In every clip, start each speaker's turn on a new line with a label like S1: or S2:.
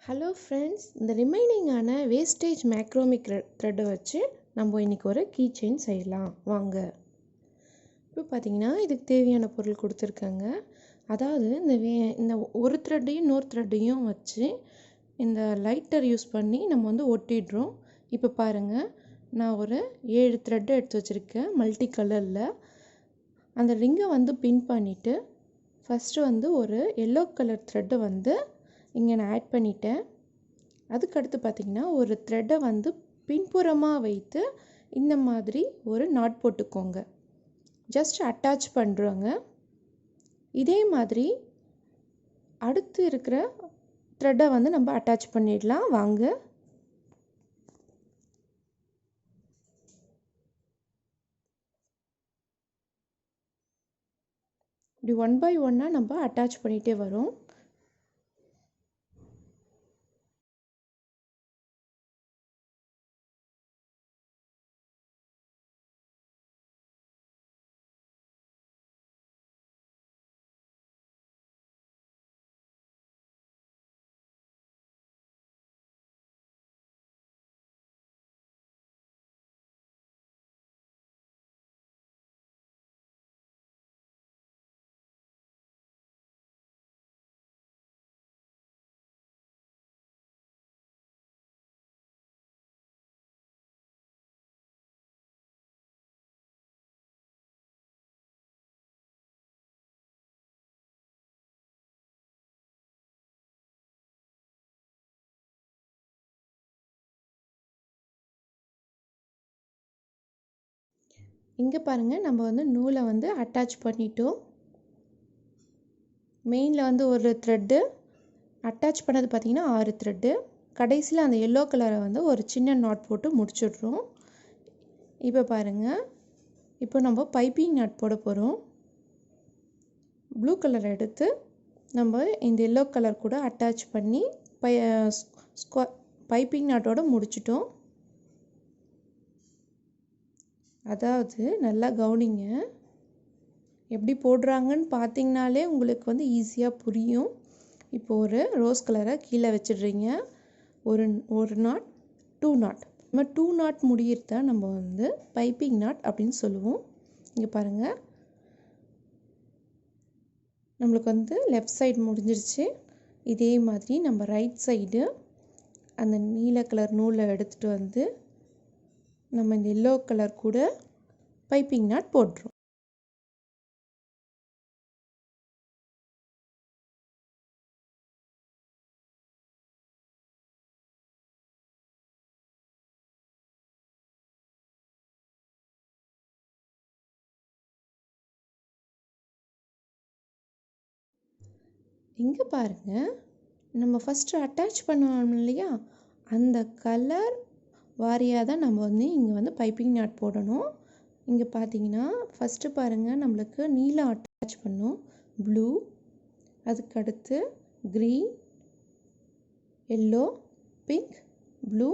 S1: Hello friends, இந்த ரிமைனிங்கான wastage மேக்ரோமிக் த்ரெட்டை வச்சு நம்ம இன்றைக்கி ஒரு கீ செயின் செய்யலாம் வாங்க. இப்போ பார்த்தீங்கன்னா இதுக்கு தேவையான பொருள் கொடுத்துருக்காங்க. அதாவது இந்த ஒரு த்ரெட்டையும் இன்னொரு த்ரெட்டையும் வச்சு இந்த லைட்டர் யூஸ் பண்ணி நம்ம வந்து ஒட்டிடுறோம். இப்போ பாருங்கள், நான் ஒரு 7 த்ரெட்டை எடுத்து வச்சுருக்கேன் மல்டி கலரில். அந்த ரிங்கை வந்து பின் பண்ணிவிட்டு ஃபஸ்ட்டு வந்து ஒரு எல்லோ கலர் த்ரெட்டை வந்து இங்கே நான் ஆட் பண்ணிட்டேன். அதுக்கடுத்து பார்த்திங்கன்னா ஒரு த்ரெட்டை வந்து பின்புறமாக வைத்து இந்த மாதிரி ஒரு நாட் போட்டுக்கோங்க. ஜஸ்ட் அட்டாச் பண்ணுறோங்க. இதே மாதிரி அடுத்து இருக்கிற த்ரெட்டை வந்து நம்ம அட்டாச் பண்ணிடலாம் வாங்க. இப்படி 1 by 1 நம்ம அட்டாச் பண்ணிகிட்டே வரோம். இங்கே பாருங்கள், நம்ம வந்து நூலை வந்து அட்டாச் பண்ணிட்டோம். மெயினில் வந்து ஒரு த்ரெட்டு அட்டாச் பண்ணது பார்த்திங்கன்னா 6 த்ரெட்டு. கடைசியில் அந்த எல்லோ கலரை வந்து ஒரு சின்ன நாட் போட்டு முடிச்சிடுறோம். இப்போ பாருங்கள், இப்போ நம்ம பைப்பிங் நாட் போட போகிறோம். ப்ளூ கலர் எடுத்து நம்ம இந்த எல்லோ கலர் கூட அட்டாச் பண்ணி பைப்பிங் நாட்டோடு முடிச்சிட்டோம். அதாவது நல்லா கவனிங்க, எப்படி போடுறாங்கன்னு பார்த்தீங்கனாலே உங்களுக்கு வந்து ஈஸியாக புரியும். இப்போ ஒரு ரோஸ் கலரை கீழே வச்சிடுறீங்க. ஒரு நாட், 2 நாட். நம்ம 2 நாட் முடியிறத நம்ம வந்து பைப்பிங் நாட் அப்படின்னு சொல்லுவோம். இங்கே பாருங்கள், நம்மளுக்கு வந்து லெஃப்ட் சைடு முடிஞ்சிருச்சு. இதே மாதிரி நம்ம ரைட் சைடு அந்த நீல கலர் நூலை எடுத்துகிட்டு வந்து நம்ம இந்த எல்லோ கலர் கூட பைப்பிங் நாட் போட்டுரும். இங்கே பாருங்கள், நம்ம ஃபஸ்ட்டு அட்டாச் பண்ணுவோம் இல்லையா, அந்த கலர் வாரியாக தான் நம்ம வந்து இங்கே வந்து பைப்பிங் நாட் போடணும். இங்கே பார்த்தீங்கன்னா ஃபஸ்ட்டு பாருங்கள், நம்மளுக்கு நீலம் அட்டாச் பண்ணோம், ப்ளூ, அதுக்கடுத்து green, yellow, pink, blue,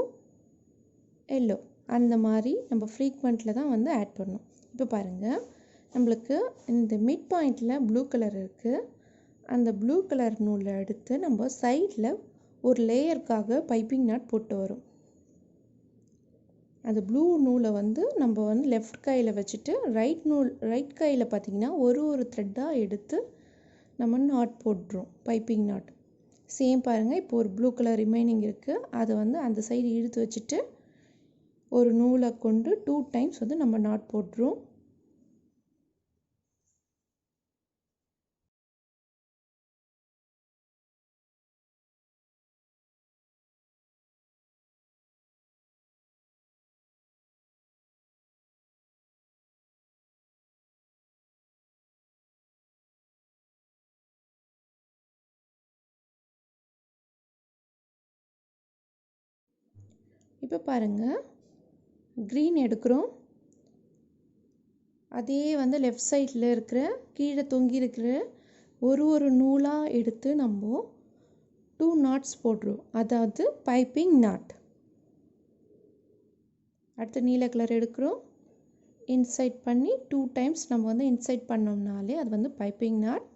S1: yellow, அந்த மாதிரி நம்ம ஃப்ரீக்வெண்ட்டில் தான் வந்து ஆட் பண்ணணும். இப்போ பாருங்கள், நம்மளுக்கு இந்த மிட் பாயிண்டில் ப்ளூ கலர் இருக்குது. அந்த ப்ளூ கலர் நூலை எடுத்து நம்ம சைடில் ஒரு லேயருக்காக பைப்பிங் நாட் போட்டு வரும். அந்த ப்ளூ நூலை வந்து நம்ம வந்து லெஃப்ட் கையில் வச்சுட்டு ரைட் கையில் பார்த்திங்கன்னா ஒரு த்ரெட்டாக எடுத்து நம்ம நாட் போட்டுரும், பைப்பிங் நாட். சேம் பாருங்கள், இப்போ ஒரு ப்ளூ கலர் ரிமைனிங் இருக்குது. அதை வந்து அந்த சைடு இழுத்து வச்சுட்டு ஒரு நூலை கொண்டு 2 டைம்ஸ் வந்து நம்ம நாட் போட்டுரும். இப்போ பாருங்கள், க்ரீன் எடுக்கிறோம். அதே வந்து லெஃப்ட் சைடில் இருக்கிற கீழே தொங்கி இருக்கிற ஒரு நூலாக எடுத்து நம்ம 2 நாட்ஸ் போடுறோம், அதாவது பைப்பிங் நாட். அடுத்து நீல கலர் எடுக்கிறோம், இன்சைட் பண்ணி 2 டைம்ஸ் நம்ம வந்து இன்சைட் பண்ணோம்னாலே அது வந்து பைப்பிங் நாட்.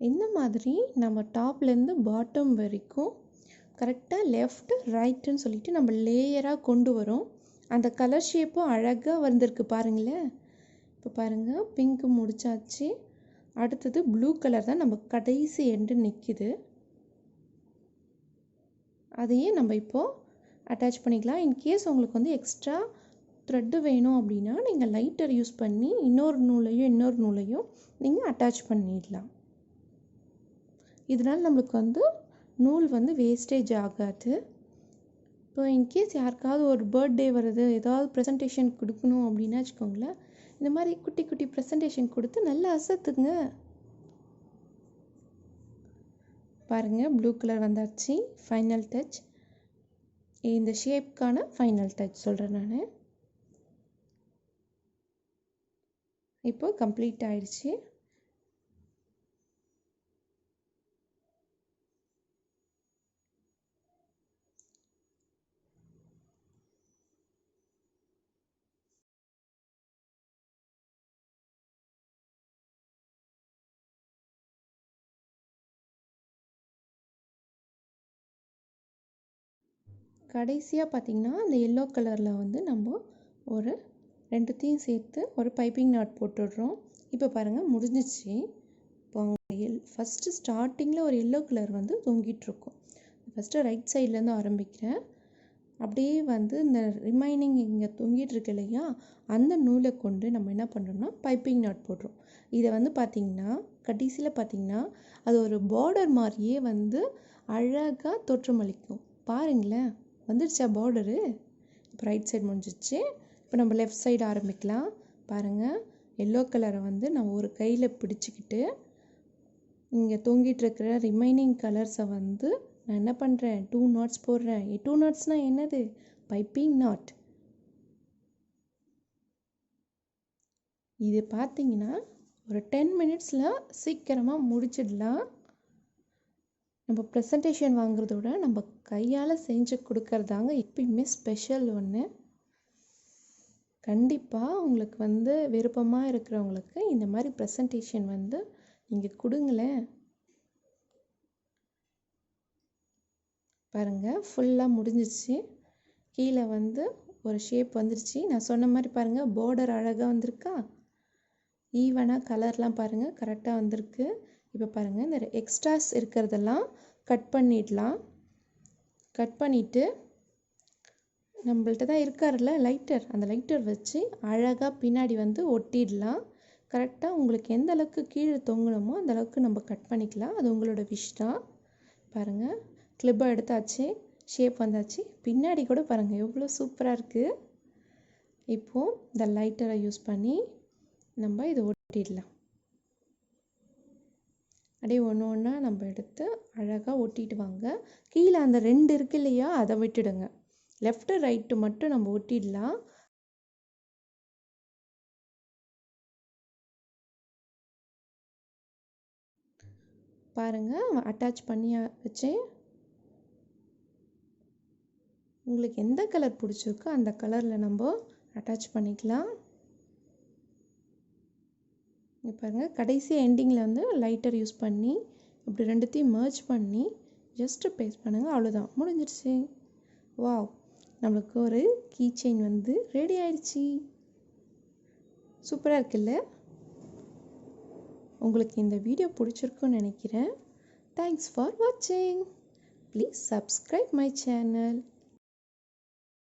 S1: இந்த மாதிரி நம்ம டாப்லேருந்து பாட்டம் வரைக்கும் கரெக்டாக லெஃப்ட் ரைட்டுன்னு சொல்லிட்டு நம்ம லேயராக கொண்டு வரோம். அந்த கலர் ஷேப்பும் அழகாக வந்திருக்கு பாருங்களேன். இப்போ பாருங்கள், பிங்க்கு முடிச்சாச்சு. அடுத்தது ப்ளூ கலர் தான் நம்ம கடைசி எண்டு நிற்கிது. அதையே நம்ம இப்போது அட்டாச் பண்ணிக்கலாம். இன்கேஸ் உங்களுக்கு வந்து எக்ஸ்ட்ரா த்ரெட்டு வேணும் அப்படின்னா நீங்கள் லைட்டர் யூஸ் பண்ணி இன்னொரு நூலையும் நீங்கள் அட்டாச் பண்ணிடலாம். இதனால் நம்மளுக்கு வந்து நூல் வந்து வேஸ்டேஜ் ஆகாது. இப்போ இன்கேஸ் யாருக்காவது ஒரு பர்த்டே வருது, ஏதாவது ப்ரெசன்டேஷன் கொடுக்கணும் அப்படின்னா வச்சுக்கோங்களேன், இந்த மாதிரி குட்டி குட்டி ப்ரெசன்டேஷன் கொடுத்து நல்லா அசத்துங்க. பாருங்கள், ப்ளூ கலர் வந்தாச்சு. ஃபைனல் டச், இந்த ஷேப்க்கான ஃபைனல் டச் சொல்கிறேன் நான். இப்போது கம்ப்ளீட் ஆயிடுச்சு. கடைசியாக பார்த்திங்கன்னா அந்த எல்லோ கலரில் வந்து நம்ம ஒரு ரெண்டுத்தையும் சேர்த்து ஒரு பைப்பிங் நாட் போட்டுடுறோம். இப்போ பாருங்கள், முடிஞ்சிச்சு. இப்போ ஃபஸ்ட்டு ஸ்டார்டிங்கில் ஒரு எல்லோ கலர் வந்து தொங்கிட்டுருக்கும். ஃபஸ்ட்டு ரைட் சைட்லேருந்து ஆரம்பிக்கிறேன். அப்படியே வந்து இந்த ரிமைனிங் இங்கே தொங்கிட்டு இருக்கு இல்லையா, அந்த நூலை கொண்டு நம்ம என்ன பண்ணுறோம்னா பைப்பிங் நாட் போடுறோம். இதை வந்து பார்த்திங்கன்னா கடைசியில் பார்த்திங்கன்னா அது ஒரு பார்டர் மாதிரியே வந்து அழகாக தோற்றமளிக்கும். பாருங்களேன், வந்துடுச்சா பார்டரு. இப்போ ரைட் சைடு முடிஞ்சிச்சு. இப்போ நம்ம லெஃப்ட் சைடு ஆரம்பிக்கலாம். பாருங்கள், எல்லோ கலரை வந்து நான் ஒரு கையில் பிடிச்சிக்கிட்டு இங்கே தொங்கிட்டு இருக்கிற ரிமைனிங் கலர்ஸை வந்து நான் என்ன பண்ணுறேன், 2 நாட்ஸ் போடுறேன். 2 நாட்ஸ்னால் என்னது, பைப்பிங் நாட். இது பார்த்தீங்கன்னா ஒரு 10 மினிட்ஸில் சீக்கிரமாக முடிச்சிடலாம். நம்ம ப்ரெசன்டேஷன் வாங்குறத விட நம்ம கையால் செஞ்சு கொடுக்கறதாங்க எப்பயுமே ஸ்பெஷல் ஒன்று. கண்டிப்பாக உங்களுக்கு வந்து விருப்பமாக இருக்கிறவங்களுக்கு இந்த மாதிரி ப்ரெசன்டேஷன் வந்து நீங்கள் கொடுங்களேன். பாருங்கள், ஃபுல்லாக முடிஞ்சிச்சு. கீழே வந்து ஒரு ஷேப் வந்துருச்சு. நான் சொன்ன மாதிரி பாருங்கள், பார்டர் அழகாக வந்திருக்கா. ஈவனாக கலர்லாம் பாருங்கள் கரெக்டாக வந்திருக்கு. இப்போ பாருங்கள், இந்த எக்ஸ்ட்ராஸ் இருக்கிறதெல்லாம் கட் பண்ணிடலாம். கட் பண்ணிவிட்டு நம்மள்ட்ட தான் இருக்கார்ல லைட்டர், அந்த லைட்டர் வச்சு அழகாக பின்னாடி வந்து ஒட்டிடலாம். கரெக்டாக உங்களுக்கு எந்த அளவுக்கு கீழே தொங்கணுமோ அந்த அளவுக்கு நம்ம கட் பண்ணிக்கலாம். அது உங்களோட விஷ் தான். பாருங்கள், கிளிப்பை எடுத்தாச்சு, ஷேப் வந்தாச்சு. பின்னாடி கூட பாருங்கள் எவ்வளோ சூப்பராக இருக்குது. இப்போது இந்த லைட்டரை யூஸ் பண்ணி நம்ம இதை ஒட்டிடலாம். அப்படியே ஒன்று ஒன்றா நம்ம எடுத்து அழகாக ஒட்டிட்டு வாங்க. கீழே அந்த 2 இருக்கு இல்லையா, அதை விட்டுடுங்க. லெஃப்ட்டு ரைட்டு மட்டும் நம்ம ஒட்டிடலாம். பாருங்கள், அட்டாச் பண்ணி வச்சேன். உங்களுக்கு எந்த கலர் பிடிச்சிருக்கோ அந்த கலரில் நம்ம அட்டாச் பண்ணிக்கலாம். இப்போ பாருங்கள், கடைசி எண்டிங்கில் வந்து லைட்டர் யூஸ் பண்ணி இப்படி ரெண்டுத்தையும் மர்ஜ் பண்ணி ஜஸ்ட்டு பேஸ்ட் பண்ணுங்கள். அவ்வளோதான், முடிஞ்சிருச்சு. வாவ், நம்மளுக்கு ஒரு கீ செயின் வந்து ரெடி ஆயிடுச்சு. சூப்பராக இருக்குல்ல. உங்களுக்கு இந்த வீடியோ பிடிச்சிருக்குன்னு நினைக்கிறேன். தேங்க்ஸ் ஃபார் வாட்சிங். Please subscribe my channel.